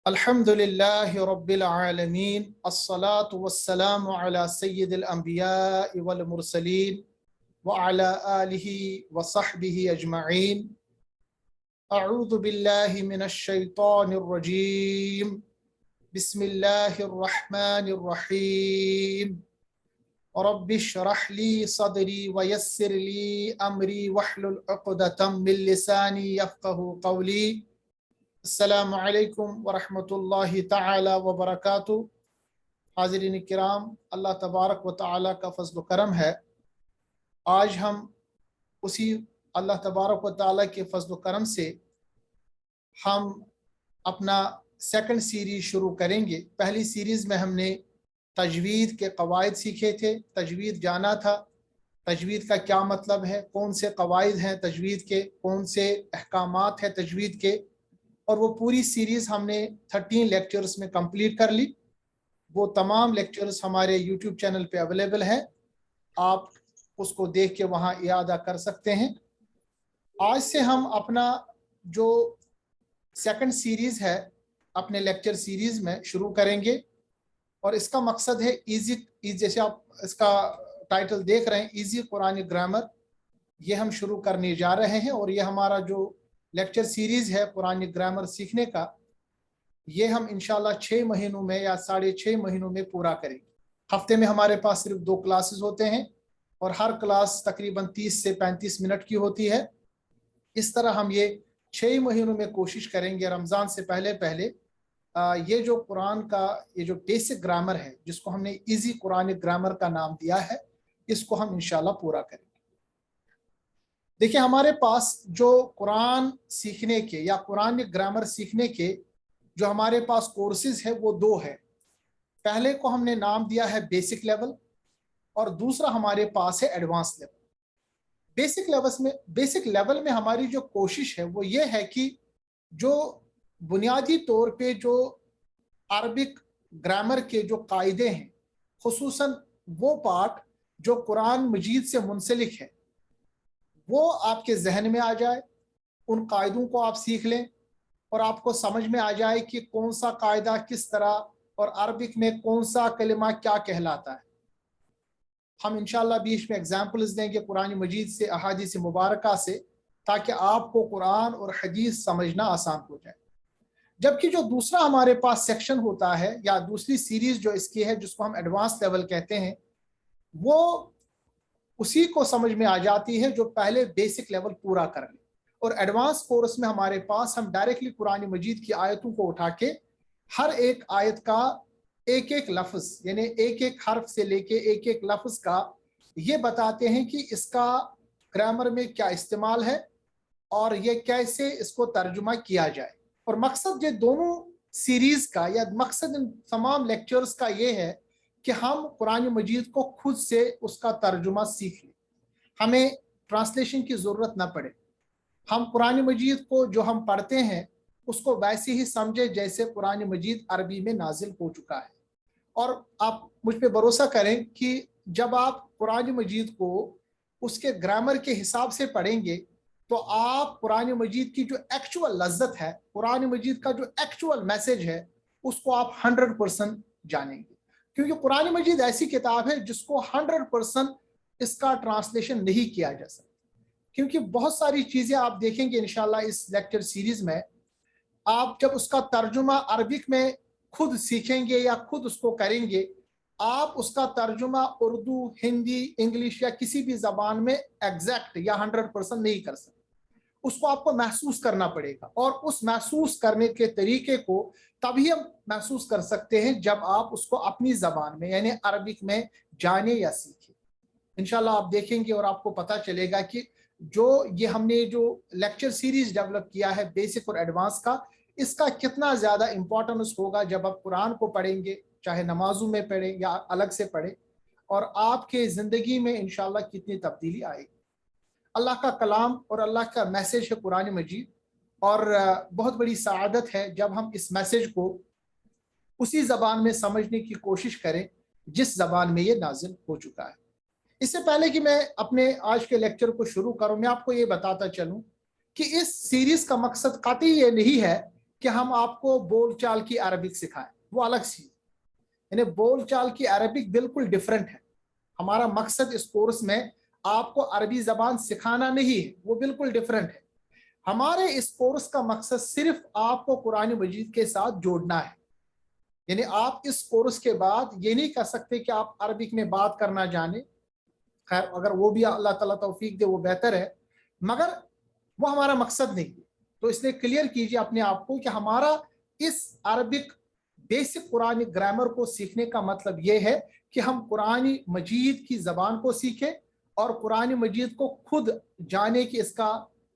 अल्हम्दुलिल्लाहि रब्बिल आलमीन अस्सलातु वस्सलामु अला सय्यिदिल अंबिया'i वल मुरसलीन व अला आलिहि व सहबिहि अजमईन। अऊज़ु बिल्लाहि मिनश शैतानिर रजीम। बिस्मिल्लाहिर रहमानिर रहीम। रब्बिश्रह ली सदरी व यस्सिर ली अमरी वहलुल उक़दतम मिन लिसानी यफ़क़हू क़ौली। अस्सलामु अलैकुम वरहमतुल्लाहि तआला व बरकातुहू। हाज़रीन किराम, अल्लाह तबारक व तआला का फज़्ल व करम है। आज हम उसी अल्लाह तबारक व तआला के फज़्ल व करम से हम अपना सेकंड सीरीज़ शुरू करेंगे। पहली सीरीज़ में हमने तजवीद के क़वाइद सीखे थे, तजवीद जाना था, तजवीद का क्या मतलब है, कौन से क़वाइद हैं तजवीद के, कौन से अहकामात हैं तजवीद के, और वो पूरी सीरीज़ हमने 13 लेक्चर्स में कंप्लीट कर ली। वो तमाम लेक्चर्स हमारे यूट्यूब चैनल पे अवेलेबल हैं, आप उसको देख के वहाँ इयादा कर सकते हैं। आज से हम अपना जो सेकंड सीरीज़ है अपने लेक्चर सीरीज़ में शुरू करेंगे, और इसका मकसद है ईजी, जैसे आप इसका टाइटल देख रहे हैं, ईजी कुरानी ग्रामर, ये हम शुरू करने जा रहे हैं। और ये हमारा जो लेक्चर सीरीज़ है कुरानी ग्रामर सीखने का, ये हम इंशाल्लाह 6 महीनों में या 6.5 महीनों में पूरा करेंगे। हफ्ते में हमारे पास सिर्फ 2 क्लासेस होते हैं और हर क्लास तकरीबन 30 से 35 मिनट की होती है। इस तरह हम ये 6 महीनों में कोशिश करेंगे रमज़ान से पहले पहले ये जो कुरान का ये जो बेसिक ग्रामर है, जिसको हमने इजी कुरानी ग्रामर का नाम दिया है, इसको हम इंशाल्लाह पूरा करेंगे। देखिए, हमारे पास जो कुरान सीखने के या कुरान ग्रामर सीखने के जो हमारे पास कोर्सेज है वो 2 है। पहले को हमने नाम दिया है बेसिक लेवल और दूसरा हमारे पास है एडवांस लेवल। बेसिक लेवल में हमारी जो कोशिश है वो ये है कि जो बुनियादी तौर पे जो अरबिक ग्रामर के जो कायदे हैं, खुसूसन वो पार्ट जो कुरान मजीद से मुंसलिक है, वो आपके जहन में आ जाए, उन कायदों को आप सीख लें और आपको समझ में आ जाए कि कौन सा कायदा किस तरह और अरबिक में कौन सा कलिमा क्या कहलाता है। हम इंशाल्लाह बीच में एग्जाम्पल्स देंगे कुरान मजीद से, अहादीस मुबारका से, ताकि आपको कुरान और हदीस समझना आसान हो जाए। जबकि जो दूसरा हमारे पास सेक्शन होता है या दूसरी सीरीज जो इसकी है, जिसको हम एडवांस लेवल कहते हैं, वो उसी को समझ में आ जाती है जो पहले बेसिक लेवल पूरा कर ले। और एडवांस कोर्स में हमारे पास हम डायरेक्टली कुरान मजीद की आयतों को उठा के हर एक आयत का एक एक लफ्ज, यानी एक एक हर्फ से लेके एक एक लफ्ज का ये बताते हैं कि इसका ग्रामर में क्या इस्तेमाल है और ये कैसे इसको तर्जुमा किया जाए। और मकसद ये दोनों सीरीज का या मकसद इन तमाम लेक्चर्स का ये है कि हम कुरान मजीद को खुद से उसका तर्जुमा सीख लें, हमें ट्रांसलेशन की ज़रूरत ना पड़े। हम कुरान मजीद को जो हम पढ़ते हैं उसको वैसे ही समझे जैसे कुरान मजीद अरबी में नाजिल हो चुका है। और आप मुझ पे भरोसा करें कि जब आप कुरान मजीद को उसके ग्रामर के हिसाब से पढ़ेंगे तो आप कुरान मजीद की जो एक्चुअल लज्जत है, कुरान मजीद का जो एक्चुअल मैसेज है, उसको आप 100% जानेंगे। क्योंकि कुरान मजीद ऐसी किताब है जिसको 100% इसका ट्रांसलेशन नहीं किया जा सकता। क्योंकि बहुत सारी चीज़ें आप देखेंगे इंशाल्लाह इस लेक्चर सीरीज में, आप जब उसका तर्जुमा अरबिक में खुद सीखेंगे या खुद उसको करेंगे, आप उसका तर्जुमा उर्दू, हिंदी, इंग्लिश या किसी भी ज़बान में एग्जैक्ट या 100% नहीं कर सकते। उसको आपको महसूस करना पड़ेगा, और उस महसूस करने के तरीके को तभी हम महसूस कर सकते हैं जब आप उसको अपनी ज़बान में यानी अरबिक में जाने या सीखें। इंशाल्लाह आप देखेंगे और आपको पता चलेगा कि जो ये हमने जो लेक्चर सीरीज डेवलप किया है बेसिक और एडवांस का, इसका कितना ज़्यादा इम्पोर्टेंस होगा जब आप कुरान को पढ़ेंगे, चाहे नमाजों में पढ़ें या अलग से पढ़ें, और आपके ज़िंदगी में इंशाल्लाह कितनी तब्दीली आएगी। अल्लाह का कलाम और अल्लाह का मैसेज है कुरान मजीद, और बहुत बड़ी सआदत है जब हम इस मैसेज को उसी ज़बान में समझने की कोशिश करें जिस ज़बान में ये नाजिल हो चुका है। इससे पहले कि मैं अपने आज के लेक्चर को शुरू करूं, मैं आपको ये बताता चलूं कि इस सीरीज का मकसद कतई ये नहीं है कि हम आपको बोलचाल की अरबिक सिखाएं, वो अलग चीज। यानी बोलचाल की अरबिक बिल्कुल डिफरेंट है। हमारा मकसद इस कोर्स में आपको अरबी जबान सिखाना नहीं है, वो बिल्कुल डिफरेंट है। हमारे इस कोर्स का मकसद सिर्फ आपको कुरान मजीद के साथ जोड़ना है। यानी आप इस कोर्स के बाद ये नहीं कर सकते कि आप अरबिक में बात करना जाने, खैर अगर वो भी अल्लाह ताला तौफीक दे वो बेहतर है, मगर वो हमारा मकसद नहीं है। तो इसलिए क्लियर कीजिए अपने आप को कि हमारा इस अरबिक बेसिक कुरानी ग्रामर को सीखने का मतलब ये है कि हम कुरानी मजीद की ज़बान को सीखें और कुरानी मजीद को खुद जाने कि इसका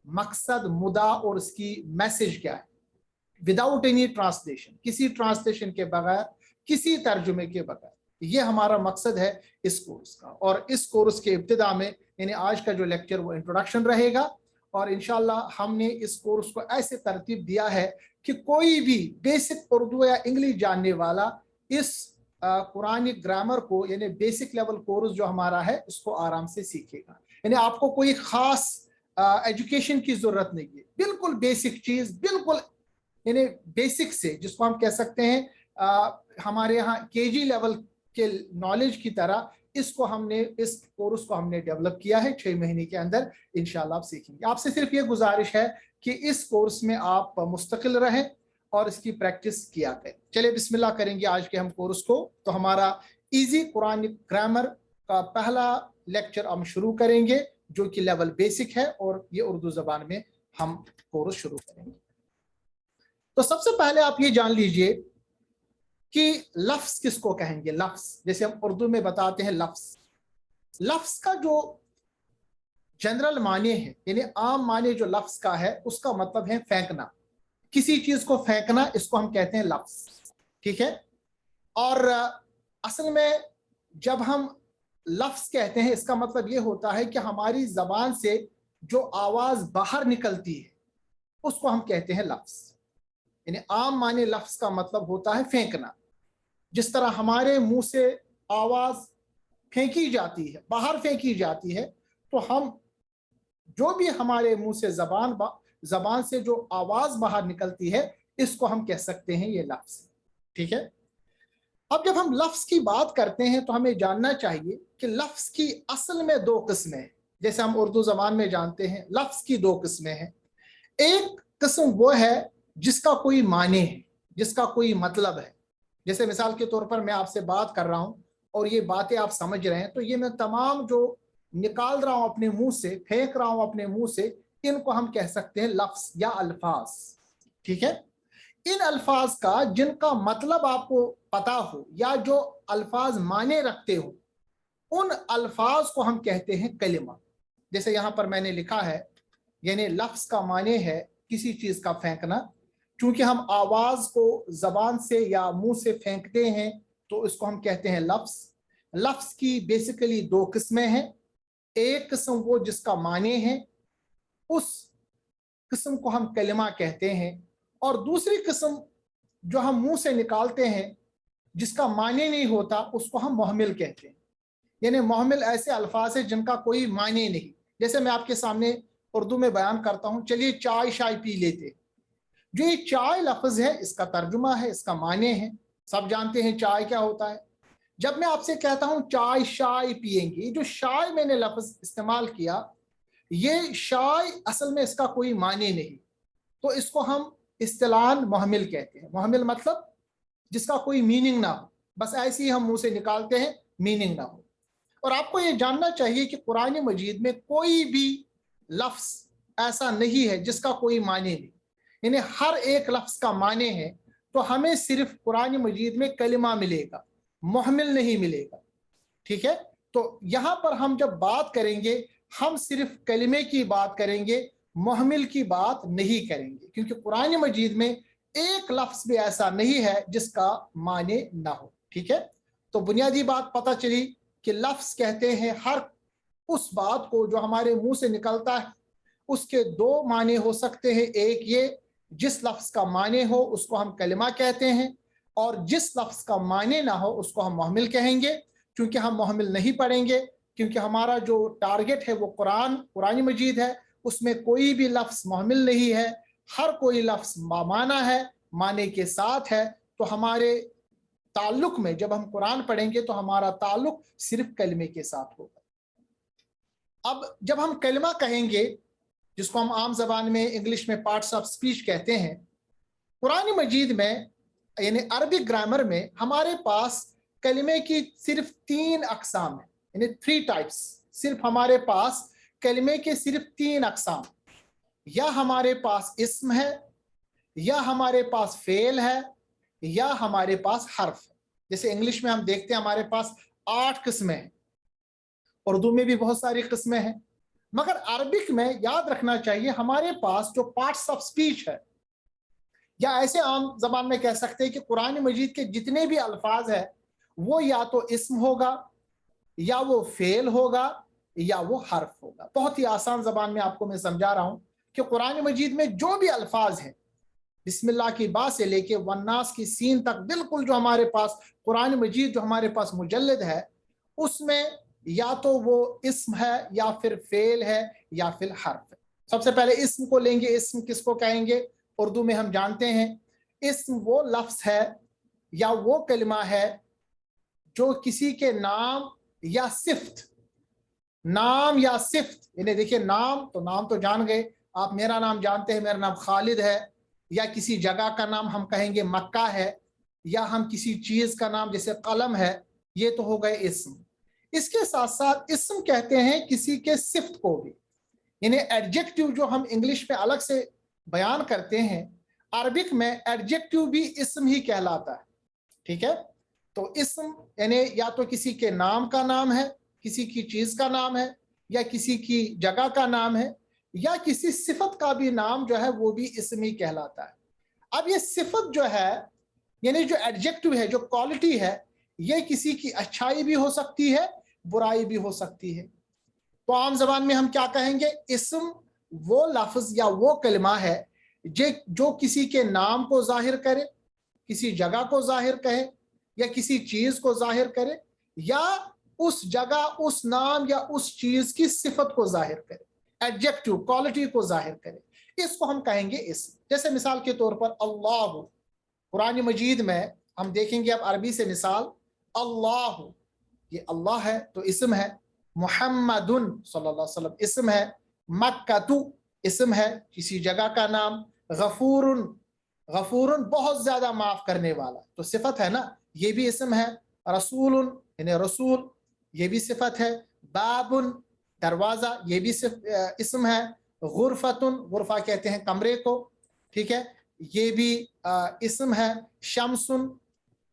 मकसद, मुद्दा और इसकी मैसेज क्या है, विदाउट एनी ट्रांसलेशन, किसी ट्रांसलेशन के बगैर, किसी तर्जुमे के बगैर। ये हमारा मकसद है इस कोर्स का। और इस कोर्स के इब्तिदा में यानी आज का जो लेक्चर वो इंट्रोडक्शन रहेगा, और इंशाल्लाह हमने इस कोर्स को ऐसे तरतीब दिया है कि कोई भी बेसिक उर्दू या इंग्लिश जानने वाला इस कुरानी ग्रामर को, यानी बेसिक लेवल कोर्स जो हमारा है, इसको आराम से सीखेगा। यानी आपको कोई खास एजुकेशन की जरूरत नहीं है, बिल्कुल बेसिक चीज, बिल्कुल यानी बेसिक से, जिसको हम कह सकते हैं हमारे यहाँ केजी लेवल के नॉलेज की तरह, इसको हमने, इस कोर्स को हमने डेवलप किया है 6 महीने के अंदर। इंशाल्लाह आप सीखेंगे। आपसे सिर्फ ये गुजारिश है कि इस कोर्स में आप मुस्तकिल रहें और इसकी प्रैक्टिस किया करें। चलिए बिस्मिल्लाह करेंगे आज के हम कोर्स को। तो हमारा इजी कुरानी ग्रामर का पहला लेक्चर हम शुरू करेंगे, जो कि लेवल बेसिक है, और ये उर्दू जबान में हम कोर्स शुरू करेंगे। तो सबसे पहले आप ये जान लीजिए कि लफ्ज किसको कहेंगे। लफ्ज, जैसे हम उर्दू में बताते हैं लफ्ज, लफ्ज का जो जनरल माने है, यानी आम माने जो लफ्ज का है, उसका मतलब है फेंकना, किसी चीज को फेंकना, इसको हम कहते हैं लफ्ज। ठीक है। और असल में जब हम लफ्ज कहते हैं, इसका मतलब ये होता है कि हमारी जबान से जो आवाज बाहर निकलती है, उसको हम कहते हैं लफ्ज। यानी आम माने लफ्ज का मतलब होता है फेंकना। जिस तरह हमारे मुंह से आवाज फेंकी जाती है, बाहर फेंकी जाती है, तो हम जो भी हमारे मुंह से जबान से जो आवाज बाहर निकलती है, इसको हम कह सकते हैं ये लफ्ज। ठीक है। अब जब हम लफ्ज की बात करते हैं तो हमें जानना चाहिए कि लफ्ज की असल में 2 किस्में हैं। जैसे हम उर्दू जबान में जानते हैं लफ्ज की 2 किस्में हैं। एक किस्म वो है जिसका कोई माने है, जिसका कोई मतलब है। जैसे मिसाल के तौर पर मैं आपसे बात कर रहा हूं और ये बातें आप समझ रहे हैं, तो ये मैं तमाम जो निकाल रहा हूं अपने मुंह से, फेंक रहा हूं अपने मुंह से, इनको हम कह सकते हैं लफ्ज या अल्फाज। ठीक है। इन अल्फाज का जिनका मतलब आपको पता हो या जो अल्फाज माने रखते हो, उन अल्फाज को हम कहते हैं कलिमा। जैसे यहां पर मैंने लिखा है, यानी लफ्ज का माने है किसी चीज का फेंकना। चूंकि हम आवाज को जबान से या मुंह से फेंकते हैं, तो इसको हम कहते हैं लफ्ज। लफ्ज की बेसिकली 2 किस्में हैं। एक किस्म वो जिसका माने है, उस किस्म को हम कलिमा कहते हैं। और दूसरी किस्म जो हम मुंह से निकालते हैं, जिसका माने नहीं होता, उसको हम मुहमिल कहते हैं। यानी मुहमिल ऐसे अल्फाज है जिनका कोई माने नहीं। जैसे मैं आपके सामने उर्दू में बयान करता हूं, चलिए चाय शाय पी लेते। जो ये चाय लफ्ज है, इसका तर्जुमा है, इसका माने है, सब जानते हैं चाय क्या होता है। जब मैं आपसे कहता हूं चाय शाय पिएंगे, जो शाय मैंने लफ्ज इस्तेमाल किया, ये शाय असल में इसका कोई माने नहीं, तो इसको हम इस्तिलाहन मुहमिल कहते हैं। मुहमिल मतलब जिसका कोई मीनिंग ना हो, बस ऐसे ही हम मुंह से निकालते हैं, मीनिंग ना हो। और आपको ये जानना चाहिए कि कुरान मजीद में कोई भी लफ्ज ऐसा नहीं है जिसका कोई माने नहीं, यानी हर एक लफ्ज का माने है। तो हमें सिर्फ कुरान मजीद में कलिमा मिलेगा, मुहमिल नहीं मिलेगा। ठीक है। तो यहां पर हम जब बात करेंगे, हम सिर्फ कलिमे की बात करेंगे, मुहमिल की बात नहीं करेंगे, क्योंकि कुरान मजीद में एक लफ्ज भी ऐसा नहीं है जिसका माने ना हो। ठीक है। तो बुनियादी बात पता चली कि लफ्ज कहते हैं हर उस बात को जो हमारे मुंह से निकलता है, उसके 2 माने हो सकते हैं। एक ये, जिस लफ्ज का माने हो उसको हम कलिमा कहते हैं, और जिस लफ्ज का माने ना हो उसको हम मुहमिल कहेंगे। क्योंकि हम मुहमिल नहीं पढ़ेंगे, क्योंकि हमारा जो टारगेट है वो कुरान मजीद है, उसमें कोई भी लफ्ज मुहमिल नहीं है, हर कोई लफ्ज माना है। माने के साथ है, तो हमारे ताल्लुक में जब हम कुरान पढ़ेंगे तो हमारा ताल्लुक सिर्फ कलमे के साथ होगा। अब जब हम कलमा कहेंगे, जिसको हम आम जबान में इंग्लिश में पार्ट्स ऑफ स्पीच कहते हैं, कुरान मजीद में यानी अरबिक ग्रामर में हमारे पास कलमे की सिर्फ 3 अक़साम है, यानी 3 टाइप्स। सिर्फ हमारे पास कलमे के सिर्फ 3 अक़साम, या हमारे पास इस्म है, या हमारे पास फेल है, या हमारे पास हर्फ है। जैसे इंग्लिश में हम देखते हैं हमारे पास 8 किस्में हैं, उर्दू में भी बहुत सारी किस्में हैं, मगर अरबिक में याद रखना चाहिए हमारे पास जो पार्ट्स ऑफ स्पीच है, या ऐसे आम जबान में कह सकते हैं कि कुरान मजीद के जितने भी अल्फाज है वो या तो इस्म होगा, या वो फेल होगा, या वो हर्फ होगा। बहुत ही आसान जबान में आपको मैं समझा रहा हूं कि कुरान मजीद में जो भी अल्फाज हैं, बिस्मिल्लाह की बा से लेके वन्नास की सीन तक, बिल्कुल जो हमारे पास कुरान मजीद जो हमारे पास मुजल्लद है, उसमें या तो वो इस्म है, या फिर फेल है, या फिर हर्फ है। सबसे पहले इस्म को लेंगे। इस्म किसको कहेंगे? उर्दू में हम जानते हैं इस्म वो लफ्ज है या वो कलमा है जो किसी के नाम या सिफ्त, नाम या सिफ्त, यानी देखिए नाम तो जान गए आप, मेरा नाम जानते हैं, मेरा नाम खालिद है, या किसी जगह का नाम हम कहेंगे मक्का है, या हम किसी चीज का नाम जैसे कलम है, ये तो हो गए इस्म। इसके साथ साथ इस्म कहते हैं किसी के सिफ्त को भी, यानी एडजेक्टिव जो हम इंग्लिश में अलग से बयान करते हैं, अरबिक में एडजेक्टिव भी इस्म ही कहलाता है। ठीक है, तो इस्म यानी या तो किसी के नाम का नाम है, किसी की चीज का नाम है, या किसी की जगह का नाम है, या किसी सिफत का भी नाम जो है वो भी इस्म ही कहलाता है। अब ये सिफत जो है, यानी जो एडजेक्टिव है, जो क्वालिटी है, ये किसी की अच्छाई भी हो सकती है, बुराई भी हो सकती है। तो आम जबान में हम क्या कहेंगे? इस्म वो लफ्ज या वो कलमा है जो किसी के नाम को जाहिर करे, किसी जगह को जाहिर करे, या किसी चीज को जाहिर करे, या उस जगह, उस नाम या उस चीज की सिफत को जाहिर करे, एडजेक्टिव क्वालिटी को जाहिर करे। इसको हम कहेंगे इस्म। जैसे मिसाल के तौर पर अल्लाह, कुरान मजीद में हम देखेंगे अब अरबी से मिसाल, अल्लाह, ये अल्लाह है तो इस्म है। मुहम्मदुन सल्लल्लाहु अलैहि वसल्लम इस्म है। मक्कातु इस्म है, किसी जगह का नाम। गफूरुन, गफूरुन बहुत ज्यादा माफ करने वाला, तो सिफत है ना, ये भी इस्म है। रसूलुन यानी रसूल, ये भी सिफत है। बाबुन दरवाजा, ये भी इस्म है। गुरफतुन, गुरफा कहते हैं कमरे को, ठीक है, ये भी इस्म है। शमसुन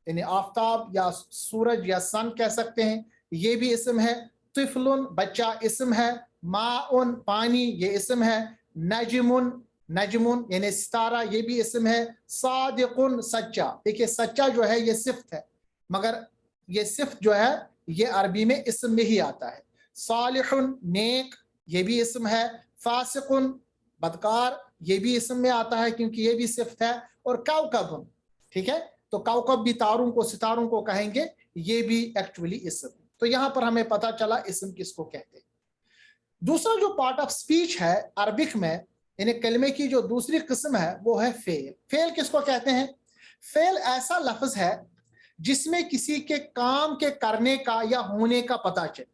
यानी आफ्ताब या सूरज या सन कह सकते हैं, ये भी इस्म है। तिफलुन बच्चा इस्म है। माउन पानी, ये इस्म है। नजमुन, नजमुन यानी सितारा, ये भी इस्म है। सादिकुन सच्चा, देखिए सच्चा जो है ये सिफ्त है, मगर ये सिफ्त जो है ये अरबी में इस्म में ही आता है। सालिहुन नेक, ये भी इस्म है। फासिकुन बदकार, ये भी इस्म में आता है क्योंकि ये भी सिफ्त है। और कौकबुन, ठीक है, तो कौकब भी तारों को, सितारों को कहेंगे, ये भी एक्चुअली इस्म। तो यहां पर हमें पता चला इस्म किसको कहते हैं। दूसरा जो पार्ट ऑफ स्पीच है अरबिक में, यानी कलमे की जो दूसरी किस्म है वो है फेल। फेल किसको कहते हैं? फेल ऐसा लफ्ज है जिसमें किसी के काम के करने का या होने का पता चले।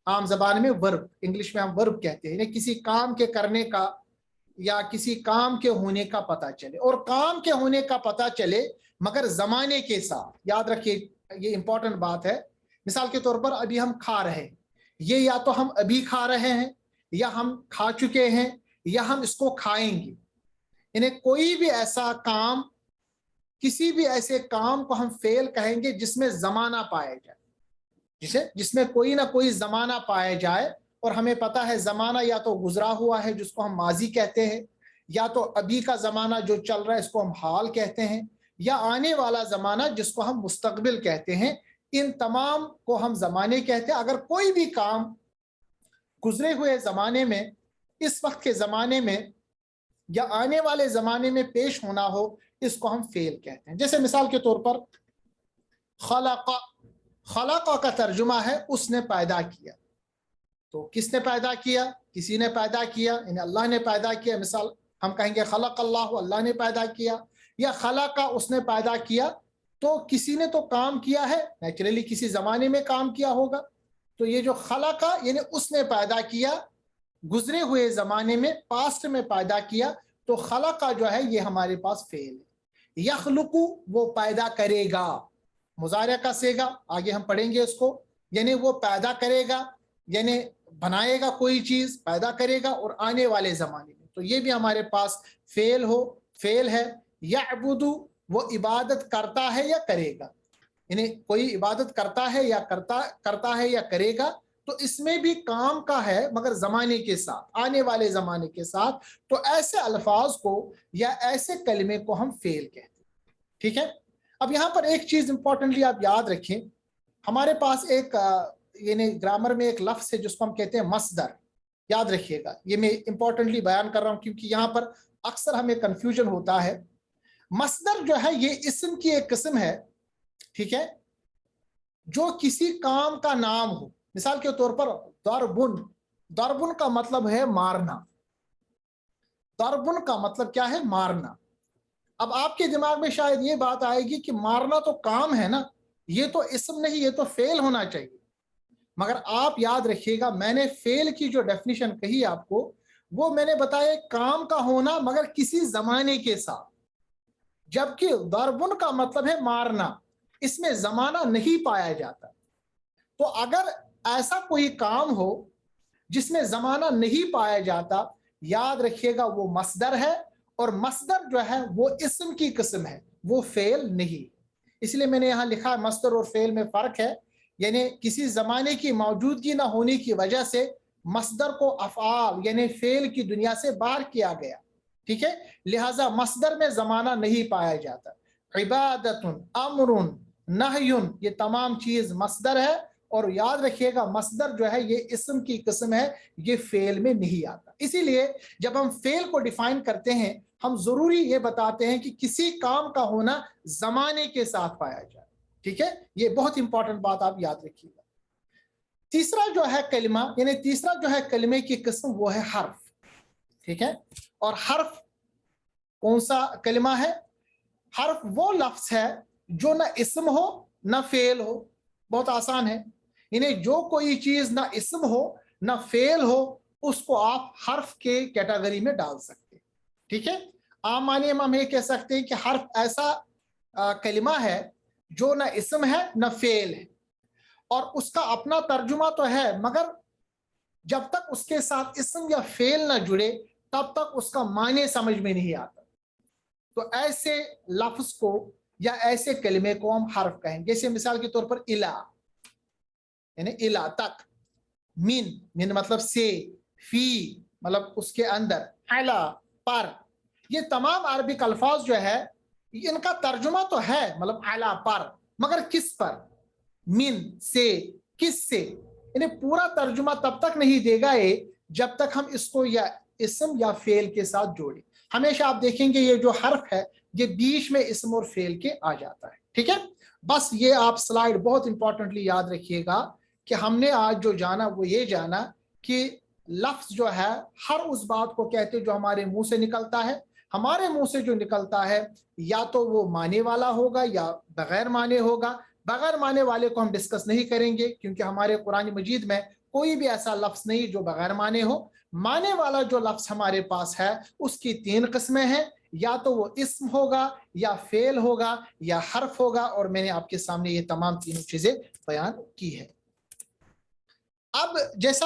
आम जबान में वर्ब, इंग्लिश में हम वर्ब कहते हैं, यानी किसी काम के करने का या किसी काम के होने का पता चले। और काम के होने का पता चले मगर जमाने के साथ। याद रखिए, ये इंपॉर्टेंट बात है। मिसाल के तौर पर अभी हम खा रहे हैं, ये या तो हम अभी खा रहे हैं, या हम खा चुके हैं, या हम इसको खाएंगे। इन्हें कोई भी ऐसा काम, किसी भी ऐसे काम को हम फेल कहेंगे जिसमें जमाना पाया जाए, जिसमें कोई ना कोई जमाना पाया जाए। और हमें पता है जमाना या तो गुजरा हुआ है जिसको हम माजी कहते हैं, या तो अभी का जमाना जो चल रहा है इसको हम हाल कहते हैं, या आने वाला जमाना जिसको हम मुस्तकबिल कहते हैं। इन तमाम को हम जमाने कहते हैं। अगर कोई भी काम गुजरे हुए जमाने में, इस वक्त के जमाने में या आने वाले जमाने में पेश होना हो, इसको हम फेल कहते हैं। जैसे मिसाल के तौर पर खलका, खलका का तर्जुमा है उसने पैदा किया। तो किसने पैदा किया? किसी ने पैदा किया, यानी अल्लाह ने पैदा किया। मिसाल हम कहेंगे खलक अल्लाह, अल्लाह ने पैदा किया। یا خلق اس نے پیدا کیا, تو کسی نے تو کام کیا ہے, نیچرلی کسی زمانے میں کام کیا ہوگا. تو یہ جو خلق یعنی اس نے پیدا کیا, گزرے ہوئے زمانے میں پاسٹ میں پیدا کیا, تو خلق جو ہے یہ ہمارے پاس فعل ہے. یخلق وہ پیدا کرے گا, مضارع کا صیغہ آگے ہم پڑھیں گے اس کو, یعنی وہ پیدا کرے گا یعنی بنائے گا کوئی چیز, پیدا کرے گا اور آنے والے زمانے میں, تو یہ بھی ہمارے پاس فعل ہے. یعبد وہ عبادت کرتا ہے یا کرے گا, یعنی کوئی عبادت کرتا ہے یا کرتا ہے یا کرے گا, تو اس میں بھی کام کا ہے مگر زمانے کے ساتھ, آنے والے زمانے کے ساتھ. تو ایسے الفاظ کو یا ایسے کلمے کو ہم فعل کہتے ہیں. ٹھیک ہے. اب یہاں پر ایک چیز امپورٹنٹلی آپ یاد رکھیں, ہمارے پاس ایک یعنی گرامر میں ایک لفظ ہے جس کو ہم کہتے ہیں مصدر. یاد رکھیے گا, یہ میں امپورٹنٹلی بیان کر رہا ہوں کیونکہ یہاں پر اکثر ہمیں کنفیوژن ہوتا ہے. مصدر جو ہے یہ اسم کی ایک قسم ہے, ٹھیک ہے, جو کسی کام کا نام ہو. مثال کے طور پر ضربن کا مطلب ہے مارنا. ضربن کا مطلب کیا ہے؟ مارنا. اب آپ کے دماغ میں شاید یہ بات آئے گی کہ مارنا تو کام ہے نا, یہ تو اسم نہیں, یہ تو فعل ہونا چاہیے. مگر آپ یاد رکھیے گا, میں نے فعل کی جو ڈیفینیشن کہی آپ کو, وہ میں نے بتایا کام کا ہونا مگر کسی زمانے کے ساتھ. جبکہ ضربن کا مطلب ہے مارنا, اس میں زمانہ نہیں پایا جاتا. تو اگر ایسا کوئی کام ہو جس میں زمانہ نہیں پایا جاتا, یاد رکھیے گا وہ مصدر ہے, اور مصدر جو ہے وہ اسم کی قسم ہے, وہ فعل نہیں. اس لیے میں نے یہاں لکھا ہے مصدر اور فعل میں فرق ہے, یعنی کسی زمانے کی موجودگی نہ ہونے کی وجہ سے مصدر کو افعال یعنی فعل کی دنیا سے باہر کیا گیا. ٹھیک ہے, لہذا مصدر میں زمانہ نہیں پایا جاتا. عبادت, امر, نہی, یہ تمام چیز مصدر ہے. اور یاد رکھیے گا مصدر جو ہے یہ اسم کی قسم ہے, یہ فعل میں نہیں آتا. اسی لیے جب ہم فعل کو ڈیفائن کرتے ہیں, ہم ضروری یہ بتاتے ہیں کہ کسی کام کا ہونا زمانے کے ساتھ پایا جائے. ٹھیک ہے, یہ بہت امپورٹنٹ بات آپ یاد رکھیے گا. تیسرا جو ہے کلمہ, یعنی تیسرا جو ہے کلمے کی قسم, وہ ہے حرف. ٹھیک ہے, اور حرف کون سا کلمہ ہے؟ حرف وہ لفظ ہے جو نہ اسم ہو نہ فعل ہو. بہت آسان ہے, یعنی جو کوئی چیز نہ اسم ہو نہ فعل ہو, اس کو آپ حرف کے کیٹیگری میں ڈال سکتے ہیں. ٹھیک ہے, عام معنی میں ہم یہ کہہ سکتے ہیں کہ حرف ایسا کلمہ ہے جو نہ اسم ہے نہ فعل ہے, اور اس کا اپنا ترجمہ تو ہے, مگر جب تک اس کے ساتھ اسم یا فعل نہ جڑے تب تک اس کا معنی سمجھ میں نہیں آتا. تو ایسے لفظ کو یا ایسے کلمے کو ہم حرف کہیں. جیسے مثال کے طور پر الہ, یعنی الہ تک, من مطلب سے, فی مطلب اس کے اندر, علی پر, یہ تمام عربک الفاظ جو ہے ان کا ترجمہ تو ہے مطلب علی پر, مگر کس پر؟ من سے, کس سے, یعنی پورا ترجمہ تب تک نہیں دے گا جب تک ہم اس کو یا اسم یا فعل کے ساتھ جوڑیں. ہمیشہ آپ دیکھیں گے یہ جو حرف ہے یہ بیچ میں اسم اور فعل کے آ جاتا ہے. ٹھیک ہے, بس یہ آپ سلائیڈ بہت امپورٹنٹلی یاد رکھیے گا کہ ہم نے آج جو جانا وہ یہ جانا کہ لفظ جو ہے ہر اس بات کو کہتے جو ہمارے منہ سے نکلتا ہے. ہمارے منہ سے جو نکلتا ہے یا تو وہ معنی والا ہوگا یا بغیر معنی ہوگا. بغیر معنی والے کو ہم ڈسکس نہیں کریں گے کیونکہ ہمارے قرآن مجید میں کوئی بھی ایسا لفظ نہیں جو بغیر معنی ہو. معنی والا جو لفظ ہمارے پاس ہے اس کی 3 قسمیں ہیں, یا تو وہ اسم ہوگا یا فعل ہوگا یا حرف ہوگا, اور میں نے آپ کے سامنے یہ تمام تینوں چیزیں بیان کی ہے. اب جیسا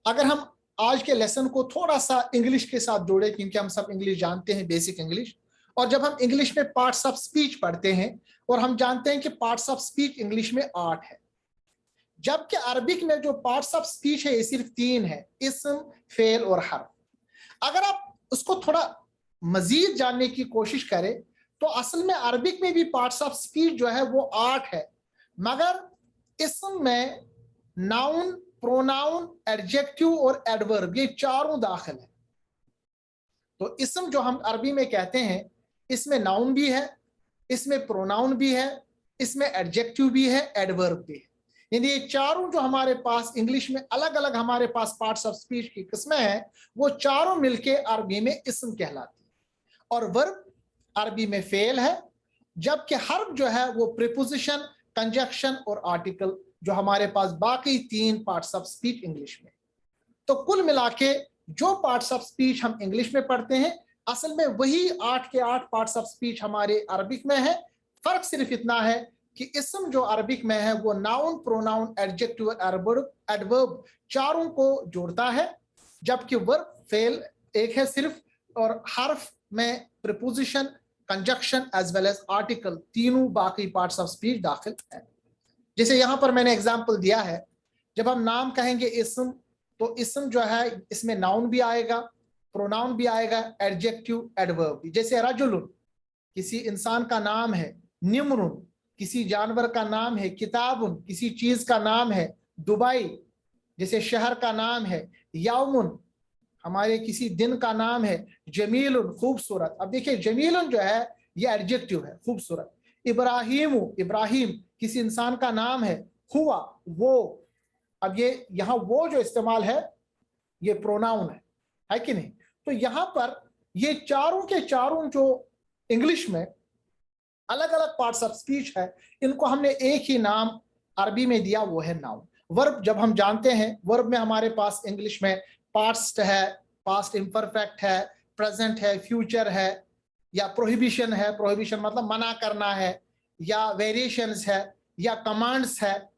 اگر ہم آج کے لیسن کو تھوڑا سا انگلش کے ساتھ جوڑے, کیونکہ ہم سب انگلش جانتے ہیں, بیسک انگلش, اور جب ہم انگلش میں پارٹس آف سپیچ پڑھتے ہیں اور ہم جانتے ہیں کہ پارٹس آف سپیچ انگلش میں 8 ہے, جبکہ عربک میں جو پارٹس آف سپیچ ہے یہ صرف 3 ہے, اسم, فعل اور حرف. اگر آپ اس کو تھوڑا مزید جاننے کی کوشش کریں تو اصل میں عربک میں بھی پارٹس آف سپیچ جو ہے وہ 8 ہے, مگر اسم میں ناؤن, پروناؤن, ایڈجیکٹیو اور ایڈورب یہ 4 داخل ہیں. تو اسم جو ہم عربی میں کہتے ہیں اس میں ناؤن بھی ہے, اس میں پروناؤن بھی ہے, اس میں ایڈجیکٹیو بھی ہے, ایڈورب بھی ہے. یعنی یہ 4 جو ہمارے پاس انگلش میں الگ الگ ہمارے پاس پارٹس آف سپیچ کی قسمیں ہیں, وہ 4 مل کے عربی میں اسم کہلاتی ہیں. اور ورب अरबी में फेल है, जबकि हर्फ जो है वो प्रीपोजिशन, कंजक्शन और आर्टिकल, जो हमारे पास बाकी 3 पार्ट्स ऑफ स्पीच इंग्लिश में। तो कुल मिला के जो पार्ट्स ऑफ स्पीच हम इंग्लिश में पढ़ते हैं, असल में वही 8 के 8 पार्ट्स ऑफ स्पीच हमारे अरबिक में है। फर्क सिर्फ इतना है कि इसम जो अरबिक में है वो नाउन, प्रोनाउन, एडजेक्टिव, एडवर्ब चारों को जोड़ता है, जबकि वर्ब फेल एक है सिर्फ, और हर्फ में preposition, conjunction as well as article, तीनों बाकी पार्ट्स ऑफ स्पीच दाखिल है। जैसे यहां पर मैंने एग्जांपल दिया है, जब हम नाम कहेंगे इसम, तो इसम जो है इसमें नाउन भी आएगा, प्रोनाउन भी आएगा, एडजेक्टिव, एडवर्ब भी। जैसे रजुलुन किसी इंसान का नाम है, निम्रुन किसी जानवर का नाम है, किताबुन किसी चीज का नाम है, दुबई जैसे शहर का नाम है, यौमुन हमारे किसी दिन का नाम है, जमीलुन खूबसूरत। अब देखिए जमीलुन जो है ये एडजेक्टिव है, खूबसूरत। इब्राहिम, इब्राहिम किसी इंसान का नाम है, हुआ वो। अब ये यहाँ वो जो इस्तेमाल है ये प्रोनाउन है कि नहीं? तो यहाँ पर ये चारों के चारों जो इंग्लिश में अलग अलग पार्ट्स ऑफ स्पीच है, इनको हमने एक ही नाम अरबी में दिया, वो है नाउन। वर्ब जब हम जानते हैं, वर्ब में हमारे पास इंग्लिश में पास्ट है, पास्ट इम्परफेक्ट है, प्रेजेंट है, फ्यूचर है, या प्रोहिबिशन है, प्रोहिबिशन मतलब मना करना है, या वेरिएशंस है, या कमांड्स है।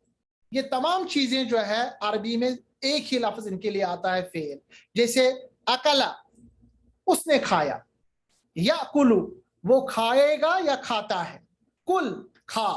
ये तमाम चीजें जो है अरबी में एक ही लफ्ज इनके लिए आता है फेल। जैसे अकला उसने खाया, या कुलू वो खाएगा या खाता है, कुल खा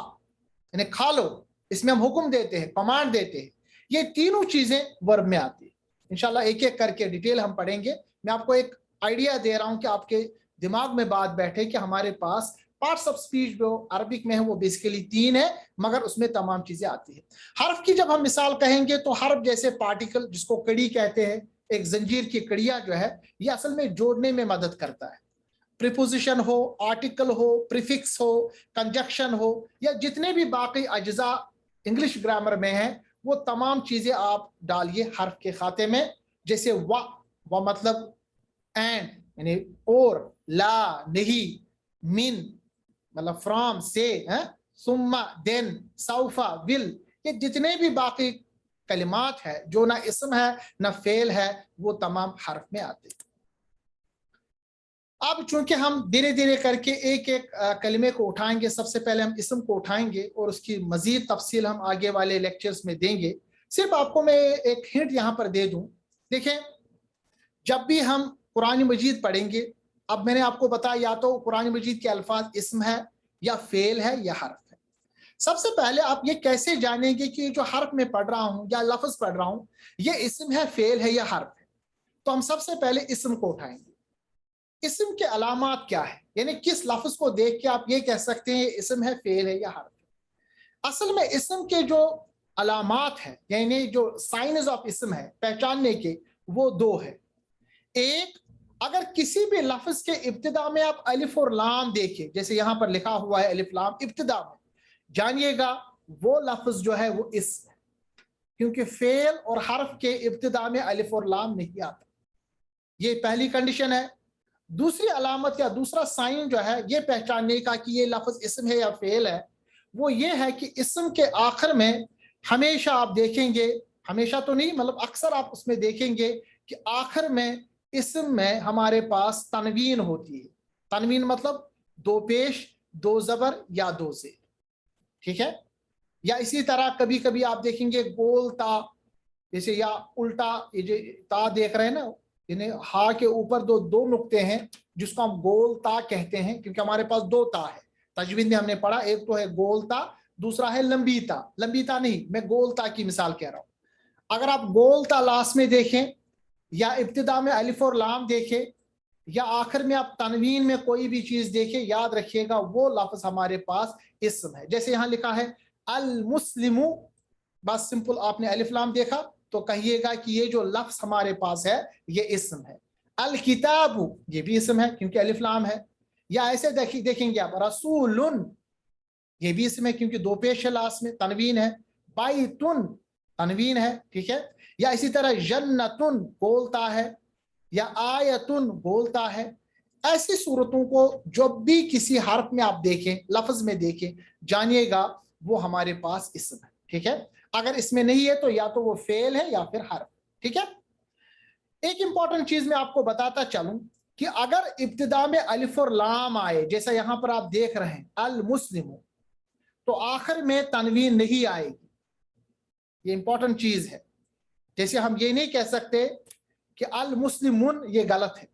यानी खा लो, इसमें हम हुक्म देते हैं, कमांड देते हैं। ये तीनों चीजें वर्ब में आती है। इंशाल्लाह एक एक करके डिटेल हम पढ़ेंगे। मैं आपको एक आइडिया दे रहा हूं कि आपके दिमाग में बात बैठे कि हमारे पास पार्ट्स ऑफ स्पीच जो अरबिक में है वो बेसिकली 3 है, मगर उसमें तमाम चीजें आती है। हर्फ की जब हम मिसाल कहेंगे तो हर्फ जैसे पार्टिकल, जिसको कड़ी कहते हैं, एक जंजीर की कड़ियां जो है, ये असल में जोड़ने में मदद करता है। प्रीपोजिशन हो, आर्टिकल हो, प्रीफिक्स हो, कंजक्शन हो, या जितने भी बाकी अज्जा इंग्लिश ग्रामर में है, वो तमाम चीजें आप डालिए हर्फ के खाते में। जैसे व मतलब एंड यानी और, ला नहीं, मिन मतलब फ्रॉम से, सुम्मा देन, सौफा विल, ये जितने भी बाकी कलिमात है जो ना इसम है ना फेल है, वो तमाम हर्फ में आते हैं। अब चूंकि हम धीरे धीरे करके एक एक कलिमे को उठाएंगे, सबसे पहले हम इसम को उठाएंगे और उसकी मजीद तफसील हम आगे वाले लेक्चर्स में देंगे। सिर्फ आपको मैं एक हिंट यहाँ पर दे दूं, देखें जब भी हम कुरान मजीद पढ़ेंगे, अब मैंने आपको बताया या तो कुरान मजीद के अल्फाज इसम है या फेल है या हर्फ है। सबसे पहले आप ये कैसे जानेंगे कि जो हर्फ में पढ़ रहा हूं या लफ्ज पढ़ रहा हूं ये इसम है, फेल है या हर्फ है? तो हम सबसे पहले इसम को उठाएंगे। इसम के अलामात क्या है, यानी किस लफ्ज को देख के आप ये कह सकते हैं इसम है, फेल है या हर्फ है? असल में इसम के जो अलामात है, यानी जो साइंस ऑफ इसम है पहचानने के, वो 2 है। एक, अगर किसी भी लफ्ज के इब्तिदा में आप अलिफ और लाम देखें, जैसे यहां पर लिखा हुआ है अलिफ लाम इब्तिदा में, जानिएगा वो लफ्ज जो है वो इसम है, क्योंकि फेल और हर्फ के इब्तिदा में अलिफ और लाम नहीं आता। ये पहली कंडीशन है। दूसरी अलामत या दूसरा साइन जो है ये पहचानने का कि ये लफ्ज इसम है या फेल है, वो ये है कि इसम के आखिर में हमेशा आप देखेंगे, हमेशा तो नहीं मतलब अक्सर आप उसमें देखेंगे कि आखिर में इसम में हमारे पास तनवीन होती है। तनवीन मतलब 2 पेश, 2 जबर या 2 जेर, ठीक है? या इसी तरह कभी कभी आप देखेंगे गोल ता, जैसे या उल्टा, ये जो ता देख रहे हैं ना, यानी हा के ऊपर दो नुक्ते हैं जिसको हम गोल ता कहते हैं, क्योंकि हमारे पास 2 ता है। तजवीद में हमने पढ़ा, एक तो है गोल ता, दूसरा है लंबी ता। लंबी ता नहीं, मैं गोल ता की मिसाल कह रहा हूं। अगर आप गोल ता लास्ट में देखें या इब्तिदा में अलिफ और लाम देखें या आखिर में आप तनवीन में कोई भी चीज देखें, याद रखिएगा वो लफ्ज हमारे पास इसम है। जैसे यहां लिखा है अल मुस्लिमु, बस सिंपल आपने अलिफ लाम देखा तो कहिएगा कि ये जो लफ्ज हमारे पास है ये इसम है। अल किताबु, ये भी इसम है क्योंकि अलिफ लाम है। या ऐसे देखेंगे आप रसूलुन, ये भी इसम है क्योंकि 2 पेश है लास्ट में, तनवीन है। बैतुन तनवीन है, ठीक है? या इसी तरह जन्नतुन बोलता है, या आयतुन बोलता है। ऐसी सूरतों को जब भी किसी हर्फ में आप देखें, लफ्ज में देखें, जानिएगा वो हमारे पास इसम है, ठीक है। अगर इसमें नहीं है तो या तो वो फेल है या फिर हर्फ, ठीक है। एक इंपॉर्टेंट चीज मैं आपको बताता चलूं कि अगर इब्तिदा में अलिफ और लाम आए, जैसा यहां पर आप देख रहे हैं अल मुस्लिम, तो आखिर में तनवीन नहीं आएगी। ये इंपॉर्टेंट चीज है। जैसे हम ये नहीं कह सकते कि अल मुस्लिमुन, ये गलत है।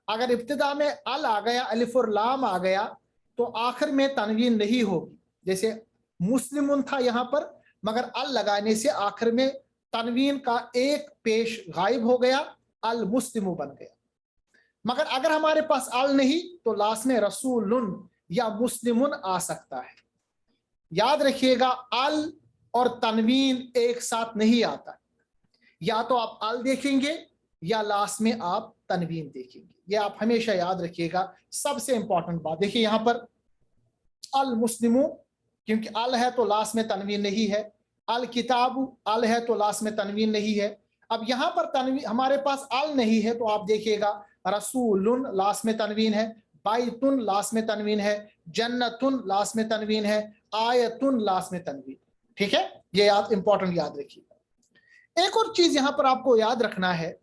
अगर इब्तिदा में अल आ गया, अलिफ और लाम आ गया, तो आखिर में तनवीन नहीं होगी। जैसे मुस्लिमुन था यहां पर, मगर अल लगाने से आखिर में तनवीन का एक पेश गायब हो गया, अल मुस्लिमु बन गया। मगर अगर हमारे पास अल नहीं तो लास्ट में रसूलुन या मुस्लिमुन आ सकता है। याद रखिएगा, अल और तनवीन एक साथ नहीं आता। या तो आप अल देखेंगे या लास्ट में आप तनवीन देखेंगे। ये आप हमेशा याद रखिएगा। सबसे इंपॉर्टेंट बात देखिए यहां पर अल मुस्लिमु, क्योंकि अल है तो लास्ट में तनवीन नहीं है। अल किताबु, अल है तो लास्ट में तनवीन नहीं है। अब यहां पर तनवीन हमारे पास अल नहीं है तो आप देखिएगा रसूलुन लास्ट में तनवीन है, बाइतुन लास्ट में तनवीन है, जन्नतुन लास्ट में तनवीन है, आयतुन लास्ट में तनवीन, ठीक है। ये याद इंपॉर्टेंट याद रखिएगा। एक और चीज यहां पर आपको याद रखना है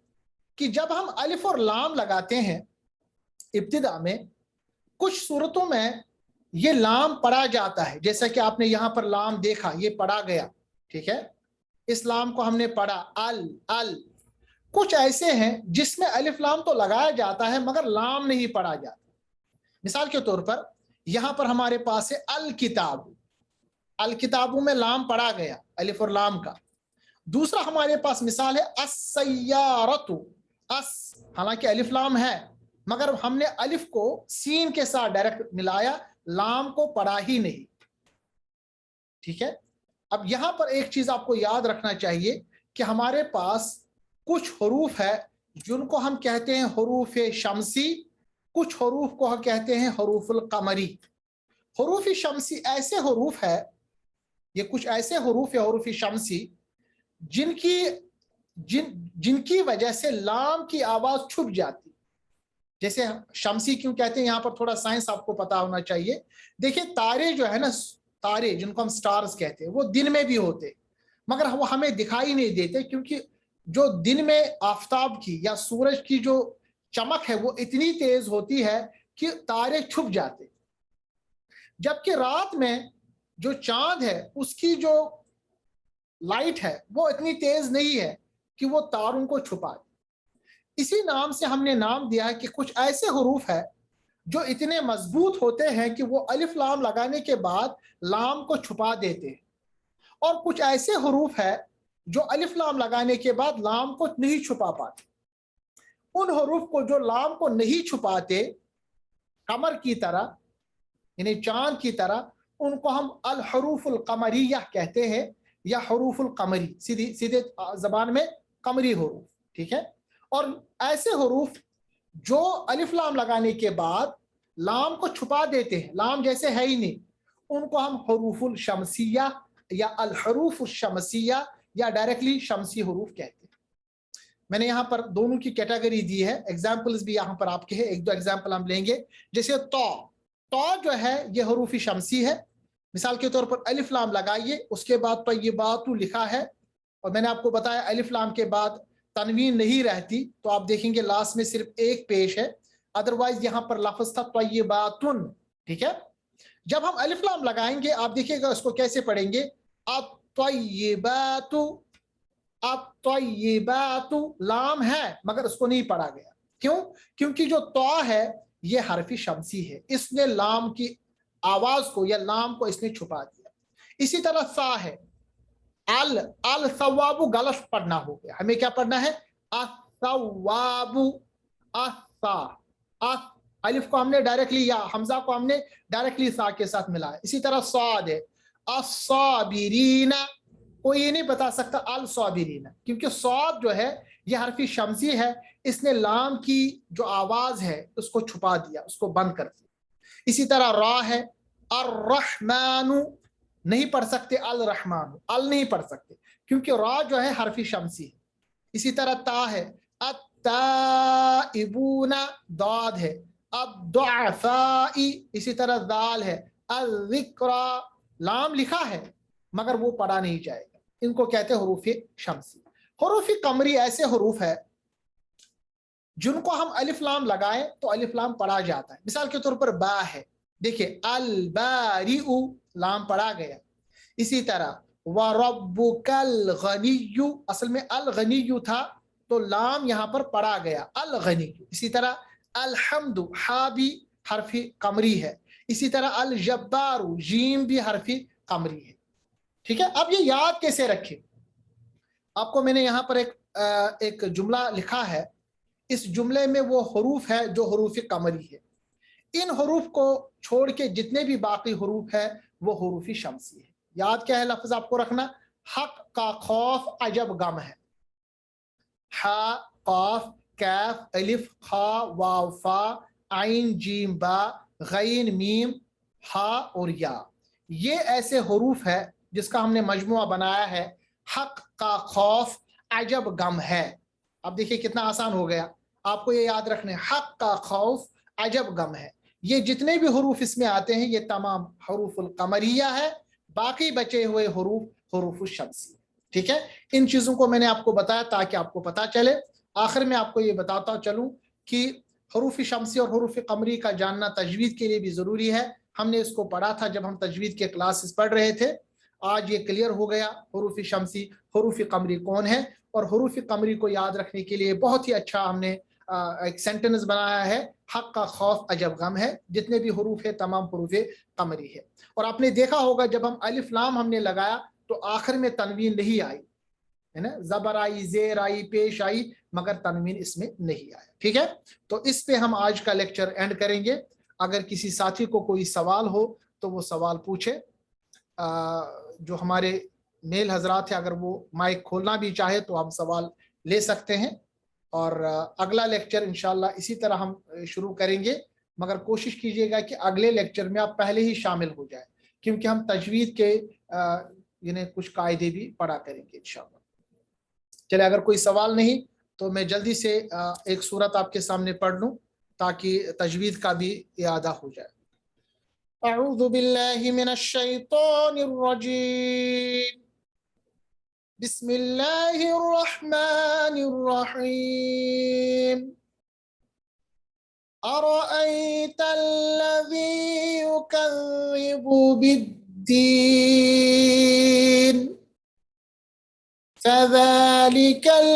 कि जब हम अलिफ और लाम लगाते हैं इब्तिदा में, कुछ सूरतों में ये लाम पढ़ा जाता है, जैसा कि आपने यहां पर लाम देखा, ये पढ़ा गया, ठीक है। इस लाम को हमने पढ़ा अल अल। कुछ ऐसे हैं जिसमें अलिफ लाम तो लगाया जाता है मगर लाम नहीं पढ़ा जाता। मिसाल के तौर पर यहां पर हमारे पास है अल किताबु, अल किताबु में लाम पढ़ा गया अलिफ और लाम का। दूसरा हमारे पास मिसाल है अस्सय्यारतु, अस हालांकि अलिफ लाम है मगर हमने अलिफ को सीन के साथ डायरेक्ट मिलाया, लाम को पढ़ा ही नहीं, ठीक है। अब यहां पर एक चीज आपको याद रखना चाहिए कि हमारे पास कुछ हरूफ है जिनको हम कहते हैं हरूफ शमसी, कुछ हरूफ को हम कहते हैं हरूफुल कमरी। हरूफ शमसी ऐसे हरूफ है, ये कुछ ऐसे हरूफ है हरूफ शमसी जिनकी वजह से लाम की आवाज छुप जाती। जैसे शमसी क्यों कहते हैं, यहां पर थोड़ा साइंस आपको पता होना चाहिए। देखिए तारे जो है ना, तारे जिनको हम स्टार्स कहते हैं, वो दिन में भी होते मगर वो हमें दिखाई नहीं देते, क्योंकि जो दिन में आफताब की या सूरज की जो चमक है वो इतनी तेज होती है कि तारे छुप जाते। जबकि रात में जो चांद है उसकी जो लाइट है वो इतनी तेज नहीं है कि वो तारों को छुपा दे। इसी नाम से हमने नाम दिया है कि कुछ ऐसे हरूफ है जो इतने मजबूत होते हैं कि वो अलिफ लाम लगाने के बाद लाम को छुपा देते हैं, और कुछ ऐसे हरूफ है जो अलिफ लाम लगाने के बाद लाम को नहीं छुपा पाते। उन हरूफ को जो लाम को नहीं छुपाते, कमर की तरह यानी चांद की तरह, उनको हम अल हरूफुल कमरिया कहते हैं या हरूफुल कमरी, सीधे जबान में कमरी हरूफ, ठीक है। और ऐसे हरूफ जो अलिफ लाम लगाने के बाद लाम को छुपा देते हैं, लाम जैसे है ही नहीं, उनको हम हरूफुल शमसिया या अल हरूफ शमसिया या डायरेक्टली शमसी हरूफ कहते हैं। मैंने यहाँ पर दोनों की कैटेगरी दी है, एग्जाम्पल्स भी यहाँ पर आपके हैं। एक दो एग्जाम्पल हम लेंगे। जैसे तो जो है ये हरूफ शमसी है। मिसाल के तौर पर अलिफ लाम लगाइए, उसके बाद तय्यबातु लिखा है और मैंने आपको बताया अलिफ लाम के बाद तनवीन नहीं रहती, तो आप देखेंगे लास्ट में सिर्फ एक पेश है, अदरवाइज यहाँ पर लफ्ज था तय्यबातुन, ठीक है। जब हम अलिफ लाम लगाएंगे आप देखिएगा इसको कैसे पढ़ेंगे, अत्तय्यबातु, अत्तय्यबातु लाम है मगर उसको नहीं पढ़ा गया। क्यों? क्योंकि जो तो है ये हरफी शमसी है, इसने लाम की आवाज को या लाम को इसने छुपा दिया। इसी तरह सा है, अल अल सवाबु गलत पढ़ना हो गया, हमें क्या पढ़ना है, असवाबु, असा, अलिफ को हमने डायरेक्टली या हमजा को हमने डायरेक्टली सा के साथ मिलाया। इसी तरह सौद है, अस्साबिरीना, कोई ये नहीं बता सकता अल साबिरीना, क्योंकि सौद जो है ये हरफी शमसी है, इसने लाम की जो आवाज है उसको छुपा दिया, उसको बंद कर दिया। इसी तरह रा है, अर्रहमानु, नहीं पढ़ सकते अल रहमान, अल नहीं पढ़ सकते क्योंकि रा जो है हरफी शमसी है। इसी तरह ता है, अत्ताइबूना, दाद है, अद्दुअफ़ाई, इसी तरह दाल है, अज़्ज़िक्रा, लाम लिखा है मगर वो पढ़ा नहीं जाएगा, इनको कहते हैं हुरूफ शम्सी। हुरूफ कमरी ऐसे हुरूफ है जिनको हम अलिफ लाम लगाएं तो अलिफ लाम पढ़ा जाता है। मिसाल के तौर पर बा है, देखिए अल बारिउ, लाम पढ़ा गया। इसी तरह व रब्बुकल गनिय्यु, असल में अल गनिय्यु था तो लाम यहाँ पर पढ़ा गया, अल गनिय्यु। इसी तरह अलहम्दु, हा भी हरफी कमरी है। इसी तरह अल जब्बारु, जीम भी हरफी कमरी है। ठीक है, अब ये याद कैसे रखें? आपको मैंने यहाँ पर एक जुमला लिखा है, इस जुमले में वो हरूफ है जो हरूफ कमरी है। इन हरूफ को छोड़ के जितने भी बाकी हरूफ है वो हरूफ शम्सी है। याद क्या है लफ्ज आपको रखना? हक का खौफ अजब गम है। हा, काफ, कैफ, अलिफ, खा, वाव, फा, आइन, जीम, बा, गैन, मीम, हा और या, ये ऐसे हरूफ है जिसका हमने मजमुआ बनाया है, हक का खौफ अजब गम है। अब देखिए कितना आसान हो गया, आपको ये याद रखने, हक का खौफ अजब गम है। ये जितने भी हरूफ इसमें आते हैं ये तमाम हरूफुल कमरिया है, बाकी बचे हुए हरूफ हरूफ शम्सी। ठीक है, इन चीज़ों को मैंने आपको बताया ताकि आपको पता चले। आखिर में आपको ये बताता चलूँ कि हरूफ शम्सी और हरूफ कमरी का जानना तजवीद के लिए भी ज़रूरी है। हमने इसको पढ़ा था जब हम तजवीद के क्लासेस पढ़ रहे थे। आज ये क्लियर हो गया हरूफ शम्सी हरूफ कमरी कौन है, और हरूफ कमरी को याद रखने के लिए बहुत ही अच्छा हमने एक सेंटेंस बनाया है, हक का खौफ अजब गम है। जितने भी हरूफ है तमाम हरूफ कमरी है। और आपने देखा होगा जब हम अलिफ लाम हमने लगाया तो आखिर में तनवीन नहीं आई, है ना, जबर आई, जेर आई, पेश आई, मगर तनवीन इसमें नहीं आया। ठीक है, तो इस पे हम आज का लेक्चर एंड करेंगे। अगर किसी साथी को कोई सवाल हो तो वो सवाल पूछे। जो हमारे मेल हजरात है अगर वो माइक खोलना भी चाहे तो हम सवाल ले सकते हैं। और अगला लेक्चर इंशाल्लाह इसी तरह हम शुरू करेंगे, मगर कोशिश कीजिएगा कि अगले लेक्चर में आप पहले ही शामिल हो जाए, क्योंकि हम तजवीद के यानी कुछ कायदे भी पढ़ा करेंगे इंशाल्लाह। चले, अगर कोई सवाल नहीं तो मैं जल्दी से एक सूरत आपके सामने पढ़ लूँ ताकि तजवीद का भी इयादा हो जाए। अऊज़ु बिल्लाहि मिनश शैतानिर रजीम, बिस्मिल्लाहिर रहमानिर रहीम, अरअयतल्लज़ी युकज़्ज़िबु बिद्दीन, फ़ज़ालिकल्लज़ी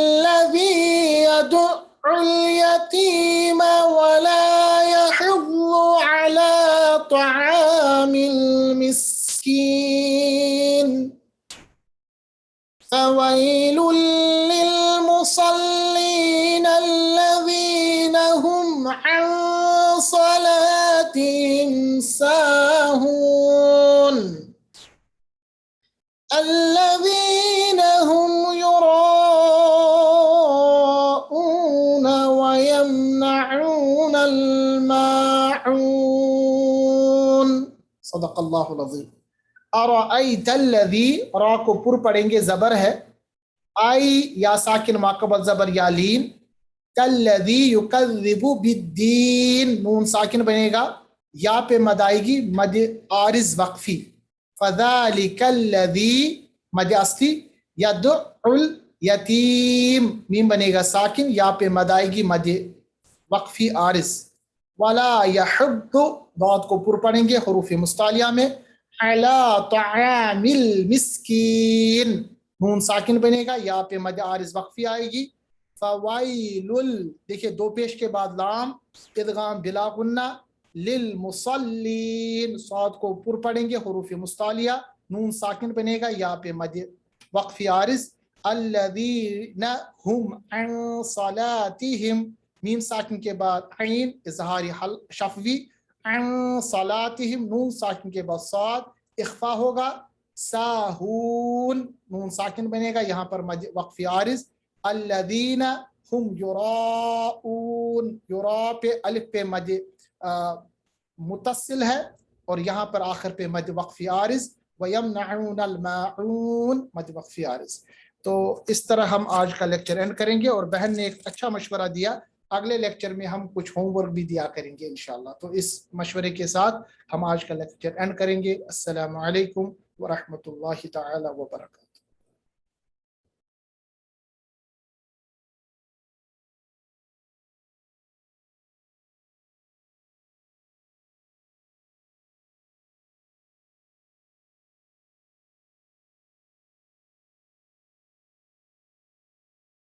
यदु'उल यतीम वला यहुज़्ज़ु अला तआमिल मिस्कीन, फ़वैलुल लिलमुसल्लीन अल्लज़ीना हुम अन सलातिहिम साहून, अल्लज़ीना हुम युराऊन व यमनऊनल माऊन। सदक़ल्लाहुल अज़ीम। अरअयतल्लज़ी, रा को पुर पढ़ेंगे, जबर है, आई या साकिन माकबल जबर या लीन, तल्लज़ी युकज़्ज़िबु बिद्दीन, नून साकिन बनेगा, या पे मद आएगी, मद आरिज वक्फी, फ़ज़ालिकल्लज़ी मद असली, यदुउल यतीम, मीम बनेगा साकिन, या पे मद आएगी, मद वक्फी आरिज, वला यहुद्दु, दाद को पुर पढ़ेंगे हुरूफ मुस्तालिया में, अला तआमिल मिस्कीन, नून साकिन बनेगा, या पे मद आरिज वक्फी आएगी, फ़वैलुल, देखिए दो पेश के बाद लाम, इदगाम बिला गुन्ना, लिल मुसल्लीन, साद को पुर पढ़ेंगे हुरूफ मुस्तालिया, नून साकिन बनेगा, या पे मद वक्फी आरिज, अल्लज़ीना हुम अन सलातिहिम, मीम साकिन के बाद आइन इज़हारी हल शफ़वी, अन सलातिहिम, नून साकिन के बाद साद इख्फा होगा, साहून, नून साकिन बनेगा, यहाँ पर मद वक्फी आरिज, अल्लज़ीना हुम युराऊन, युरा पे अलिफ पे मद मुतसिल है और यहाँ पर आखिर पे मद वक्फी आरिज, व यमनऊनल माऊन, मद वक्फी आरिज। तो इस तरह हम आज का लेक्चर एंड करेंगे। और बहन ने एक अच्छा मशवरा दिया اگلے لیکچر میں ہم کچھ ہوم ورک بھی دیا کریں گے انشاءاللہ. تو اس مشورے کے ساتھ ہم آج کا لیکچر اینڈ کریں گے. السلام علیکم ورحمۃ اللہ تعالی وبرکاتہ.